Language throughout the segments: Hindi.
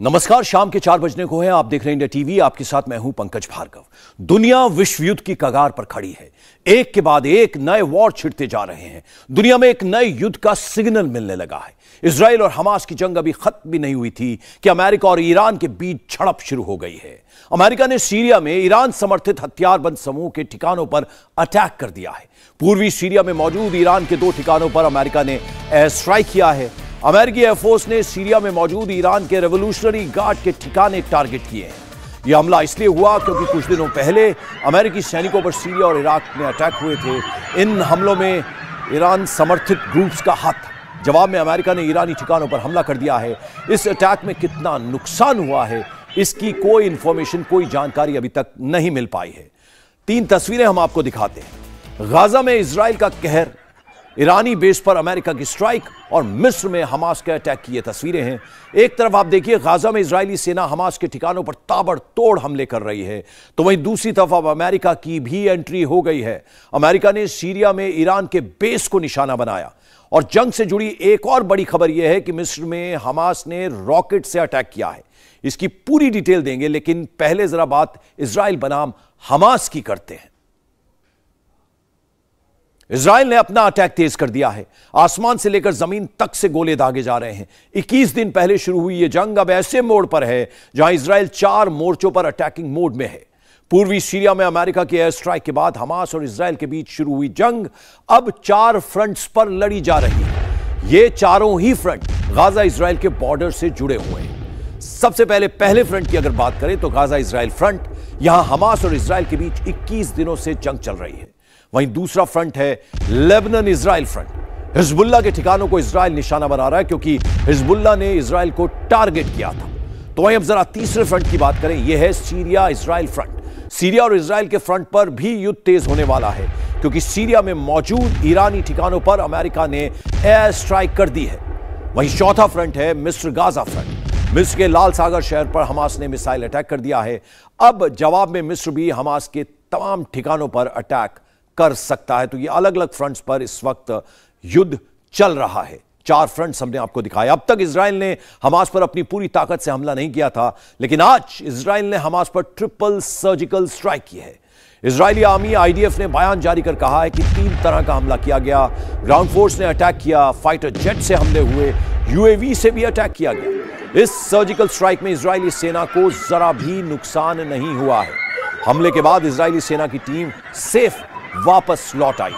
नमस्कार, शाम के 4 बजने को है। आप देख रहे हैं इंडिया टीवी। आपके साथ मैं हूं पंकज भार्गव। दुनिया विश्व युद्ध की कगार पर खड़ी है। एक के बाद एक नए वॉर छिड़ते जा रहे हैं। दुनिया में एक नए युद्ध का सिग्नल मिलने लगा है। इजराइल और हमास की जंग अभी खत्म भी नहीं हुई थी कि अमेरिका और ईरान के बीच झड़प शुरू हो गई है। अमेरिका ने सीरिया में ईरान समर्थित हथियारबंद समूह के ठिकानों पर अटैक कर दिया है। पूर्वी सीरिया में मौजूद ईरान के 2 ठिकानों पर अमेरिका ने एयर स्ट्राइक किया है। अमेरिकी एयरफोर्स ने सीरिया में मौजूद ईरान के रेवोल्यूशनरी गार्ड के ठिकाने टारगेट किए हैं। यह हमला इसलिए हुआ क्योंकि कुछ दिनों पहले अमेरिकी सैनिकों पर सीरिया और इराक में अटैक हुए थे। इन हमलों में ईरान समर्थित ग्रुप्स का हाथ था। जवाब में अमेरिका ने ईरानी ठिकानों पर हमला कर दिया है। इस अटैक में कितना नुकसान हुआ है, इसकी कोई इंफॉर्मेशन, कोई जानकारी अभी तक नहीं मिल पाई है। 3 तस्वीरें हम आपको दिखाते हैं। गाजा में इजराइल का कहर, ईरानी बेस पर अमेरिका की स्ट्राइक और मिस्र में हमास के अटैक की ये तस्वीरें हैं। एक तरफ आप देखिए, गाजा में इजरायली सेना हमास के ठिकानों पर ताबड़तोड़ हमले कर रही है, तो वहीं दूसरी तरफ अब अमेरिका की भी एंट्री हो गई है। अमेरिका ने सीरिया में ईरान के बेस को निशाना बनाया। और जंग से जुड़ी एक और बड़ी खबर यह है कि मिस्र में हमास ने रॉकेट से अटैक किया है। इसकी पूरी डिटेल देंगे, लेकिन पहले जरा बात इजराइल बनाम हमास की करते हैं। इजराइल ने अपना अटैक तेज कर दिया है। आसमान से लेकर जमीन तक से गोले दागे जा रहे हैं। 21 दिन पहले शुरू हुई यह जंग अब ऐसे मोड़ पर है जहां इजराइल 4 मोर्चों पर अटैकिंग मोड में है। पूर्वी सीरिया में अमेरिका की एयर स्ट्राइक के बाद हमास और इजराइल के बीच शुरू हुई जंग अब 4 फ्रंट्स पर लड़ी जा रही है। ये चारों ही फ्रंट गाजा इजराइल के बॉर्डर से जुड़े हुए हैं। सबसे पहले फ्रंट की अगर बात करें तो गाजा इजराइल फ्रंट, यहां हमास और इजराइल के बीच 21 दिनों से जंग चल रही है। वहीं दूसरा फ्रंट है लेबनान इजराइल फ्रंट। हिजबुल्लाह के ठिकानों को इजराइल निशाना बना रहा है क्योंकि हिजबुल्लाह ने इजराइल को टारगेट किया था। तो वहीं अब जरा तीसरे फ्रंट की बात करें, यह है सीरिया इजराइल फ्रंट। सीरिया और इजराइल के फ्रंट पर भी युद्ध तेज होने वाला है क्योंकि सीरिया में मौजूद ईरानी ठिकानों पर अमेरिका ने एयर स्ट्राइक कर दी है। वहीं चौथा फ्रंट है मिस्र गाजा फ्रंट। मिस्र के लाल सागर शहर पर हमास ने मिसाइल अटैक कर दिया है। अब जवाब में मिस्र भी हमास के तमाम ठिकानों पर अटैक कर सकता है। तो ये अलग अलग फ्रंट्स पर इस वक्त युद्ध चल रहा है। 4 फ्रंट्स हमने आपको दिखाया। अब तक इजराइल ने हमास पर अपनी पूरी ताकत से हमला नहीं किया था, लेकिन आज इजराइल ने हमास पर ट्रिपल सर्जिकल स्ट्राइक की है। इजरायली आर्मी आईडीएफ ने बयान जारी कर कहा है कि 3 तरह का हमला किया गया। ग्राउंड फोर्स ने अटैक किया, फाइटर जेट से हमले हुए, यूएवी से भी अटैक किया गया। इस सर्जिकल स्ट्राइक में इजरायली सेना को जरा भी नुकसान नहीं हुआ है। हमले के बाद इजरायली सेना की टीम सेफ वापस लौट आई।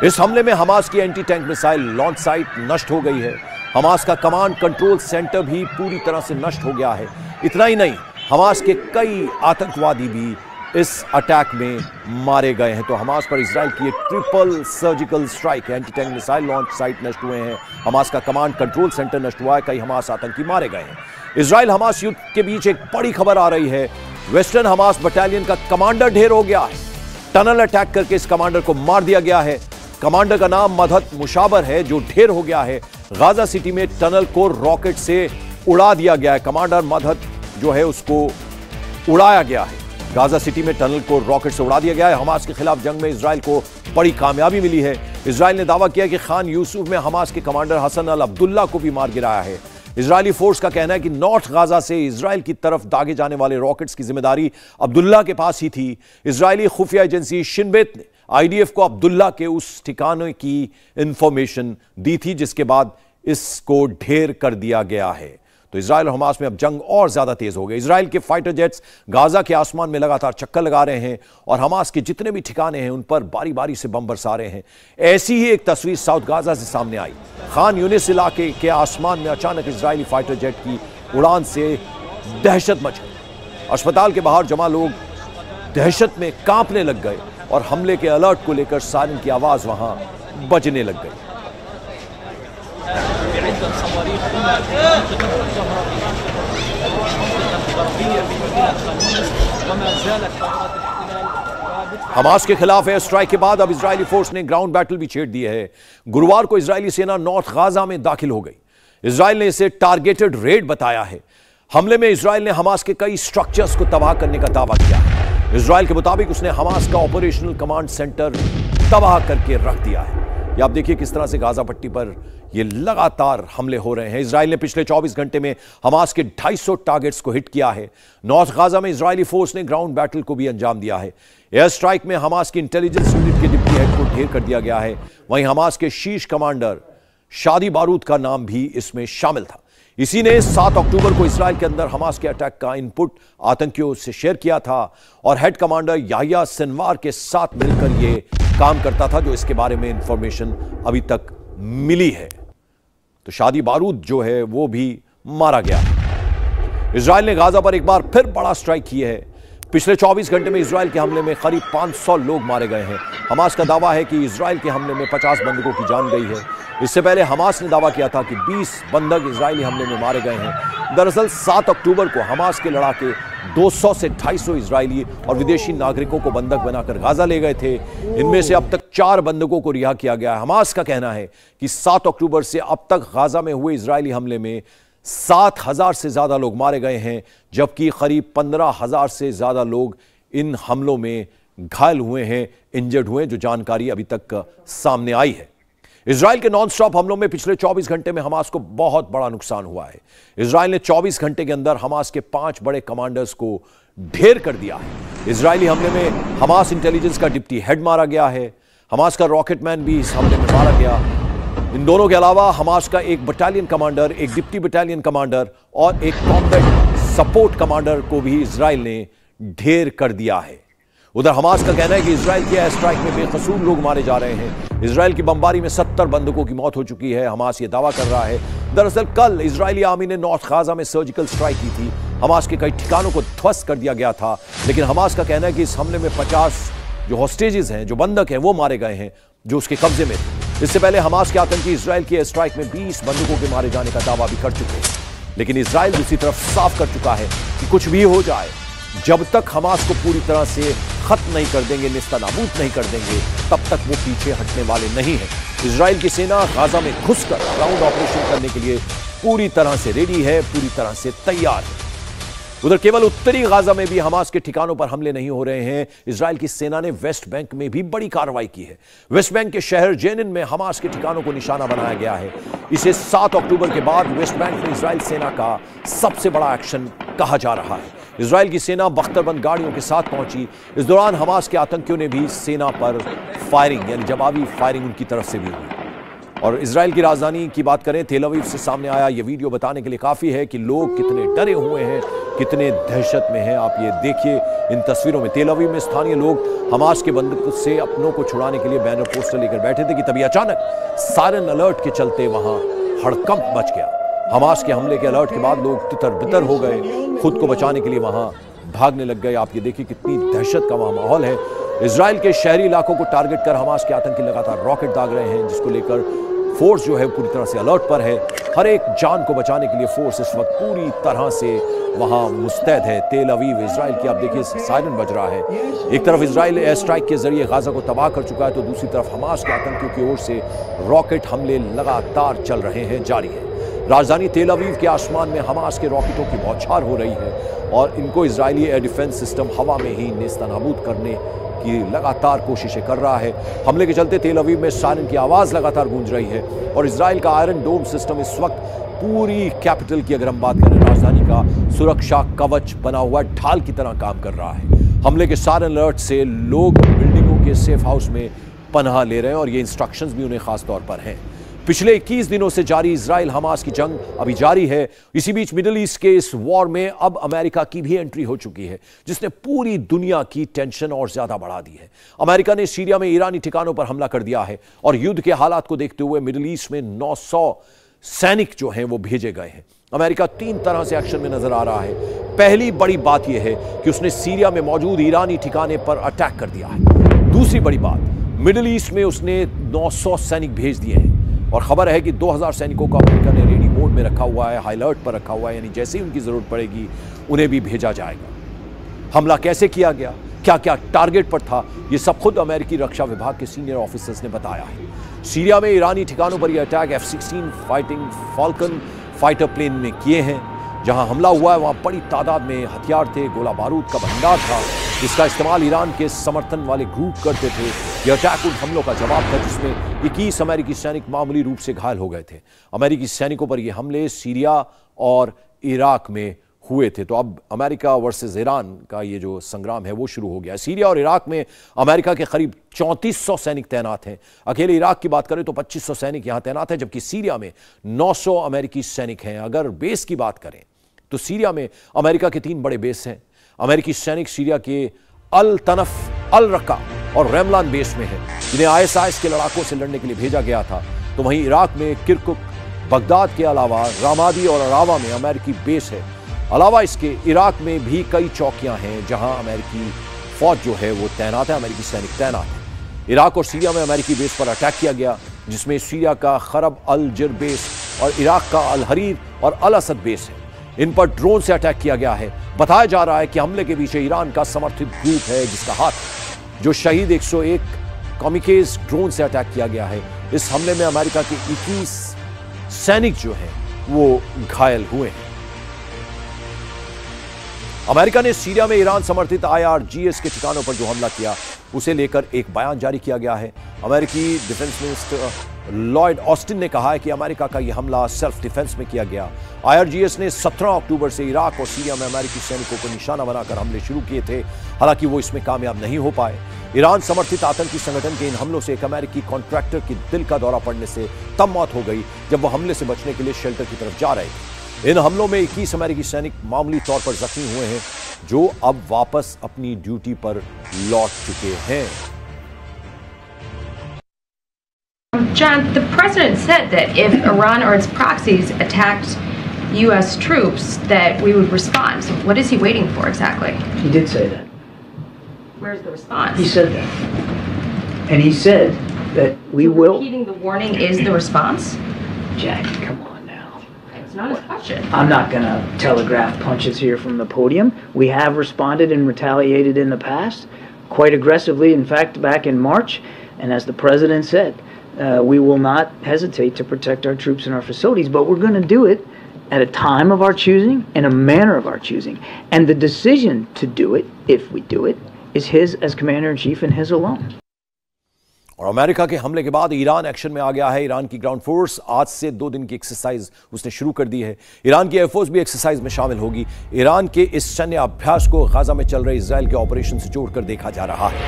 इस हमले में हमास की anti tank missile launch site नष्ट हो गई है। हमास का कमांड कंट्रोल सेंटर भी पूरी तरह से नष्ट हो गया है। इतना ही नहीं, हमास के कई आतंकवादी भी इस अटैक में मारे गए हैं। तो हमास पर इजराइल की ट्रिपल सर्जिकल स्ट्राइक है। Anti tank missile launch site नष्ट हुए हैं, हमास का कमांड कंट्रोल सेंटर नष्ट हुआ है, कई हमास आतंकी मारे गए हैं। इजराइल हमास युद्ध के बीच एक बड़ी खबर आ रही है। वेस्टर्न हमास बटालियन का कमांडर ढेर हो गया है। टनल अटैक करके इस कमांडर को मार दिया गया है। कमांडर का नाम मदहत मुशाबर है, जो ढेर हो गया है। गाजा सिटी में टनल को रॉकेट से उड़ा दिया गया है। कमांडर मदहत जो है उसको उड़ाया गया है। गाजा सिटी में टनल को रॉकेट से उड़ा दिया गया है। हमास के खिलाफ जंग में इजराइल को बड़ी कामयाबी मिली है। इजराइल ने दावा किया कि खान यूसुफ में हमास के कमांडर हसन अल अब्दुल्ला को भी मार गिराया है। इजरायली फोर्स का कहना है कि नॉर्थ गाजा से इजराइल की तरफ दागे जाने वाले रॉकेट्स की जिम्मेदारी अब्दुल्ला के पास ही थी। इजरायली खुफिया एजेंसी शिन बेत ने आईडीएफ को अब्दुल्ला के उस ठिकाने की इंफॉर्मेशन दी थी, जिसके बाद इसको ढेर कर दिया गया है। तो इजराइल और हमास में अब जंग और ज्यादा तेज हो गई। इजराइल के फाइटर जेट्स गाजा के आसमान में लगातार चक्कर लगा रहे हैं और हमास के जितने भी ठिकाने हैं उन पर बारी बारी से बम बरसा रहे हैं। ऐसी ही एक तस्वीर साउथ गाजा से सामने आई। खान यूनिस इलाके के आसमान में अचानक इजरायली फाइटर जेट की उड़ान से दहशत मच गई। अस्पताल के बाहर जमा लोग दहशत में कांपने लग गए और हमले के अलर्ट को लेकर सायरन की आवाज वहां बजने लग गई। हमास के खिलाफ एयर स्ट्राइक के बाद अब इजरायली फोर्स ने ग्राउंड बैटल भी छेड़ दिए है। गुरुवार को इजरायली सेना नॉर्थ गाजा में दाखिल हो गई। इजराइल ने इसे टारगेटेड रेड बताया है। हमले में इजराइल ने हमास के कई स्ट्रक्चर्स को तबाह करने का दावा किया है। इजराइल के मुताबिक उसने हमास का ऑपरेशनल कमांड सेंटर तबाह करके रख दिया है। ये आप देखिए किस तरह से गाजा पट्टी पर ये लगातार हमले हो रहे हैं। इजराइल ने पिछले 24 घंटे में हमास के 250 टारगेट्स को हिट किया है। नॉर्थ गाजा में इजरायली फोर्स ने ग्राउंड बैटल को भी अंजाम दिया है। एयर स्ट्राइक में हमास की इंटेलिजेंस यूनिट के डिप्टी हेड को ढेर कर दिया गया है। वहीं हमास के शीर्ष कमांडर शादी बारूद का नाम भी इसमें शामिल था। इसी ने 7 अक्टूबर को इजराइल के अंदर हमास के अटैक का इनपुट आतंकियों से शेयर किया था और हेड कमांडर याह्या सिनवार के साथ मिलकर यह काम करता था, जो इसके बारे में इंफॉर्मेशन अभी तक मिली है। तो शादी बारूद जो है वो भी मारा गया। इजराइल ने गाजा पर एक बार फिर बड़ा स्ट्राइक किया है। पिछले 24 घंटे में इजराइल के हमले में करीब 500 लोग मारे गए हैं। हमास का दावा है कि इजराइल के हमले में 50 बंधकों की जान गई है। इससे पहले हमास ने दावा किया था कि 20 बंधक इजरायली हमले में मारे गए हैं। दरअसल 7 अक्टूबर को हमास के लड़ाके 200 से 250 इजरायली और विदेशी नागरिकों को बंधक बनाकर गाजा ले गए थे। इनमें से अब तक 4 बंधकों को रिहा किया गया है। हमास का कहना है कि 7 अक्टूबर से अब तक गाजा में हुए इजरायली हमले में 7,000 से ज्यादा लोग मारे गए हैं, जबकि करीब 15,000 से ज्यादा लोग इन हमलों में घायल हुए हैं, इंजर्ड हुए, जो जानकारी अभी तक सामने आई है। इजराइल के नॉन स्टॉप हमलों में पिछले 24 घंटे में हमास को बहुत बड़ा नुकसान हुआ है। इजराइल ने 24 घंटे के अंदर हमास के 5 बड़े कमांडर्स को ढेर कर दिया है। इजरायली हमले में हमास इंटेलिजेंस का डिप्टी हेड मारा गया है। हमास का रॉकेटमैन भी इस हमले में मारा गया। इन दोनों के अलावा हमास का एक बटालियन कमांडर, एक डिप्टी बटालियन कमांडर और एक कॉम्बैट सपोर्ट कमांडर को भी इजराइल ने ढेर कर दिया है। उधर हमास का कहना है कि इजराइल के एयर स्ट्राइक में बेकसूर लोग मारे जा रहे हैं। इजराइल की बमबारी में 70 बंधकों की मौत हो चुकी है। हमास ये दावा कर रहा है। दरअसल कल इजरायली आर्मी ने नॉर्थ गाजा में सर्जिकल स्ट्राइक की थी। हमास के कई ठिकानों को ध्वस्त कर दिया गया था, लेकिन हमास का कहना है कि इस हमले में 50 जो हॉस्टेजेस हैं, जो बंधक हैं, वो मारे गए हैं जो उसके कब्जे में थे। इससे पहले हमास के आतंकी इजराइल के एयर स्ट्राइक में 20 बंधकों के मारे जाने का दावा भी कर चुके हैं। लेकिन इजराइल दूसरी तरफ साफ कर चुका है कि कुछ भी हो जाए, जब तक हमास को पूरी तरह से खत्म नहीं कर देंगे, नेस्तनाबूद नहीं कर देंगे, तब तक वो पीछे हटने वाले नहीं हैं। इजराइल की सेना गाजा में घुसकर ग्राउंड ऑपरेशन करने के लिए पूरी तरह से रेडी है, पूरी तरह से तैयार है। उधर केवल उत्तरी गाजा में भी हमास के ठिकानों पर हमले नहीं हो रहे हैं। इजराइल की सेना ने वेस्ट बैंक में भी बड़ी कार्रवाई की है। वेस्ट बैंक के शहर जेनिन में हमास के ठिकानों को निशाना बनाया गया है। इसे 7 अक्टूबर के बाद वेस्ट बैंक में इजराइल सेना का सबसे बड़ा एक्शन कहा जा रहा है। इजराइल की सेना बख्तरबंद गाड़ियों के साथ पहुंची। इस दौरान हमास के आतंकियों ने भी सेना पर फायरिंग यानी जवाबी फायरिंग उनकी तरफ से भी हुई। और इजराइल की राजधानी की बात करें, तेल अवीव से सामने आया ये वीडियो बताने के लिए काफी है कि लोग कितने डरे हुए हैं, कितने दहशत में हैं। आप ये देखिए इन तस्वीरों में। तेल अवीव में स्थानीय लोग हमास के बंदूक से अपनों को छुड़ाने के लिए बैनर पोस्टर लेकर बैठे थे कि तभी अचानक सायरन अलर्ट के चलते वहां हड़कंप मच गया। हमास के हमले के अलर्ट के बाद लोग तितर बितर हो गए, खुद को बचाने के लिए वहां भागने लग गए। आप ये देखिए कितनी दहशत का वहां माहौल है। इजराइल के शहरी इलाकों को टारगेट कर हमास के आतंकी लगातार रॉकेट दाग रहे हैं, जिसको लेकर फोर्स जो है पूरी तरह से अलर्ट पर है। हर एक जान को बचाने के लिए फोर्स इस वक्त पूरी तरह से वहां मुस्तैद है। तेल अवीव इजराइल की आप देखिए सायरन बज रहा है। एक तरफ इजराइल एयर स्ट्राइक के जरिए गाजा को तबाह कर चुका है, तो दूसरी तरफ हमास के आतंकियों की ओर से रॉकेट हमले लगातार चल रहे हैं, जारी है। राजधानी तेल अवीव के आसमान में हमास के रॉकेटों की बौछार हो रही है और इनको इजरायली एयर डिफेंस सिस्टम हवा में ही नेस्तनाबूद करने की लगातार कोशिशें कर रहा है। हमले के चलते तेल अवीव में सायरन की आवाज लगातार गूंज रही है और इजराइल का आयरन डोम सिस्टम इस वक्त पूरी कैपिटल की अगर हम बात करें, राजधानी का सुरक्षा कवच बना हुआ ढाल की तरह काम कर रहा है। हमले के सायरन अलर्ट से लोग बिल्डिंगों के सेफ हाउस में पनाह ले रहे हैं और ये इंस्ट्रक्शंस भी उन्हें खास तौर पर हैं। पिछले 21 दिनों से जारी इजराइल हमास की जंग अभी जारी है। इसी बीच मिडिल ईस्ट के इस वॉर में अब अमेरिका की भी एंट्री हो चुकी है, जिसने पूरी दुनिया की टेंशन और ज्यादा बढ़ा दी है। अमेरिका ने सीरिया में ईरानी ठिकानों पर हमला कर दिया है और युद्ध के हालात को देखते हुए मिडिल ईस्ट में 900 सैनिक जो हैं वो भेजे गए हैं। अमेरिका 3 तरह से एक्शन में नजर आ रहा है। पहली बड़ी बात यह है कि उसने सीरिया में मौजूद ईरानी ठिकाने पर अटैक कर दिया है। दूसरी बड़ी बात, मिडिल ईस्ट में उसने 900 सैनिक भेज दिए हैं और खबर है कि 2000 सैनिकों को अमेरिका ने रेडी मोड में रखा हुआ है, हाई अलर्ट पर रखा हुआ है, यानी जैसे ही उनकी जरूरत पड़ेगी उन्हें भी भेजा जाएगा। हमला कैसे किया गया, क्या क्या टारगेट पर था, यह सब खुद अमेरिकी रक्षा विभाग के सीनियर ऑफिसर्स ने बताया है। सीरिया में ईरानी ठिकानों पर यह attack F-16 fighting falcon fighter plane ने किए हैं। जहां हमला हुआ है वहां बड़ी तादाद में हथियार थे, गोला बारूद का भंडार था, जिसका इस्तेमाल ईरान के समर्थन वाले ग्रुप करते थे। यह अटैक उन हमलों का जवाब था जिसमें 21 अमेरिकी सैनिक मामूली रूप से घायल हो गए थे। अमेरिकी सैनिकों पर यह हमले सीरिया और इराक में हुए थे। तो अब अमेरिका वर्सेस ईरान का ये जो संग्राम है वो शुरू हो गया। सीरिया और इराक में अमेरिका के करीब 3400 सैनिक तैनात हैं। अकेले इराक की बात करें तो 2500 सैनिक यहां तैनात हैं, जबकि सीरिया में 900 अमेरिकी सैनिक हैं। अगर बेस की बात करें तो सीरिया में अमेरिका के 3 बड़े बेस हैं। अमेरिकी सैनिक सीरिया के अल तनफ, अल रक्का और रेमलान बेस में हैं, जिन्हें ISIS के लड़ाकों से लड़ने के लिए भेजा गया था। तो वहीं इराक में किरकुक, बगदाद के अलावा रामादी और अरावा में अमेरिकी बेस है। अलावा इसके इराक में भी कई चौकियां हैं जहां अमेरिकी फौज जो है वो तैनात है, अमेरिकी सैनिक तैनात है। इराक और सीरिया में अमेरिकी बेस पर अटैक किया गया, जिसमें सीरिया का खरब अल जिर बेस और इराक का अल हरीर और अल असद बेस है। इन पर ड्रोन से अटैक किया गया है। बताया जा रहा है कि हमले के पीछे ईरान का समर्थित ग्रुप है जिसका हाथ है। जो शहीद 101 कॉमिकेज ड्रोन से अटैक किया गया है। इस हमले में अमेरिका के 21 सैनिक जो हैं वो घायल हुए हैं। अमेरिका ने सीरिया में ईरान समर्थित IRGS के ठिकानों पर जो हमला किया उसे लेकर एक बयान जारी किया गया है। अमेरिकी डिफेंस मिनिस्टर लॉयड ऑस्टिन ने कहा है कि अमेरिका का यह हमला सेल्फ डिफेंस में किया गया। IRGS ने 17 अक्टूबर से इराक और सीरिया में अमेरिकी सैनिकों को निशाना बनाकर हमले शुरू किए थे, हालांकि वो इसमें कामयाब नहीं हो पाए। ईरान समर्थित आतंकी संगठन के इन हमलों से एक अमेरिकी कॉन्ट्रैक्टर की दिल का दौरा पड़ने से तब मौत हो गई जब वो हमले से बचने के लिए शेल्टर की तरफ जा रहे थे। इन हमलों में 21 अमेरिकी सैनिक मामूली तौर पर जख्मी हुए हैं, जो अब वापस अपनी ड्यूटी पर लौट चुके हैं। John, the president said that if Iran or its proxies attacked U.S. troops, that we would respond. So what is he waiting for exactly? He did say that. Where's the response? He said that. And he said that we will... Repeating the warning is the response? Jackie, come on now. It's not a question. I'm not going to telegraph punches here from the podium. We have responded and retaliated in the past, quite aggressively, in fact, back in March. And as the president said, we will not hesitate to protect our troops and our facilities, but we're going to do it at a time of our choosing, in a manner of our choosing. And the decision to do it, if we do it, is his as Commander-in-Chief and his alone. और अमेरिका के हमले के बाद ईरान एक्शन में आ गया है। ईरान की ग्राउंड फोर्स आज से 2 दिन की एक्सरसाइज उसने शुरू कर दी है। ईरान की एयरफोर्स भी एक्सरसाइज में शामिल होगी। ईरान के इस सैन्य अभ्यास को गाजा में चल रहे इजराइल के ऑपरेशन से जोड़कर देखा जा रहा है।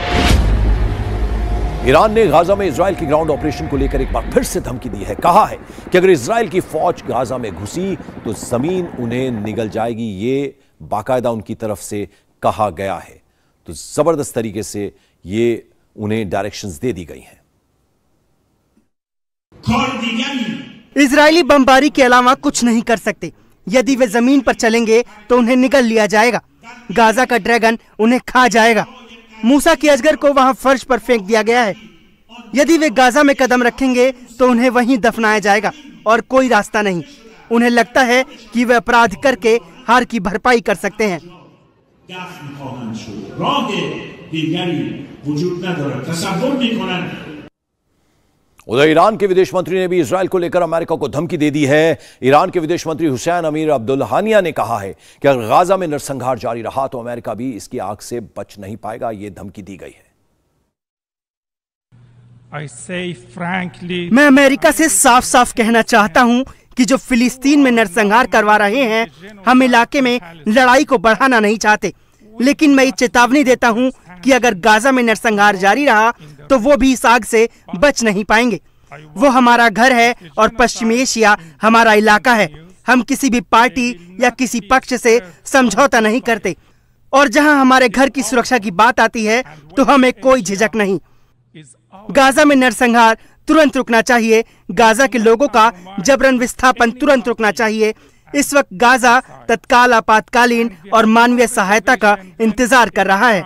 ईरान ने गाजा में इजराइल की ग्राउंड ऑपरेशन को लेकर एक बार फिर से धमकी दी है। कहा है कि अगर इजराइल की फौज गाजा में घुसी तो जमीन उन्हें निगल जाएगी। ये बाकायदा उनकी तरफ से कहा गया है। तो जबरदस्त तरीके से ये उन्हें डायरेक्शंस दे दी गई हैं। इजरायली बमबारी के अलावा कुछ नहीं कर सकते। यदि वे जमीन पर चलेंगे तो उन्हें निगल लिया जाएगा। गाजा का ड्रैगन उन्हें खा जाएगा। मूसा के अजगर को वहां फर्श पर फेंक दिया गया है। यदि वे गाजा में कदम रखेंगे तो उन्हें वहीं दफनाया जाएगा और कोई रास्ता नहीं। उन्हें लगता है कि वे अपराध करके हार की भरपाई कर सकते हैं। उधर ईरान के विदेश मंत्री ने भी इजराइल को लेकर अमेरिका को धमकी दे दी है। ईरान के विदेश मंत्री हुसैन अमीर अब्दुल्लाहिया ने कहा है कि अगर गाजा में नरसंहार जारी रहा तो अमेरिका भी इसकी आग से बच नहीं पाएगा। ये धमकी दी गई है। मैं अमेरिका से साफ साफ कहना चाहता हूं कि जो फिलिस्तीन में नरसंहार करवा रहे हैं, हम इलाके में लड़ाई को बढ़ाना नहीं चाहते। लेकिन मैं चेतावनी देता हूं कि अगर गाजा में नरसंहार जारी रहा तो वो भी इस आग से बच नहीं पाएंगे। वो हमारा घर है और पश्चिमी एशिया हमारा इलाका है। हम किसी भी पार्टी या किसी पक्ष से समझौता नहीं करते और जहां हमारे घर की सुरक्षा की बात आती है तो हमें कोई झिझक नहीं। गाजा में नरसंहार तुरंत रुकना चाहिए। गाजा के लोगों का जबरन विस्थापन तुरंत रुकना चाहिए। इस वक्त गाजा तत्काल आपातकालीन और मानवीय सहायता का इंतजार कर रहा है।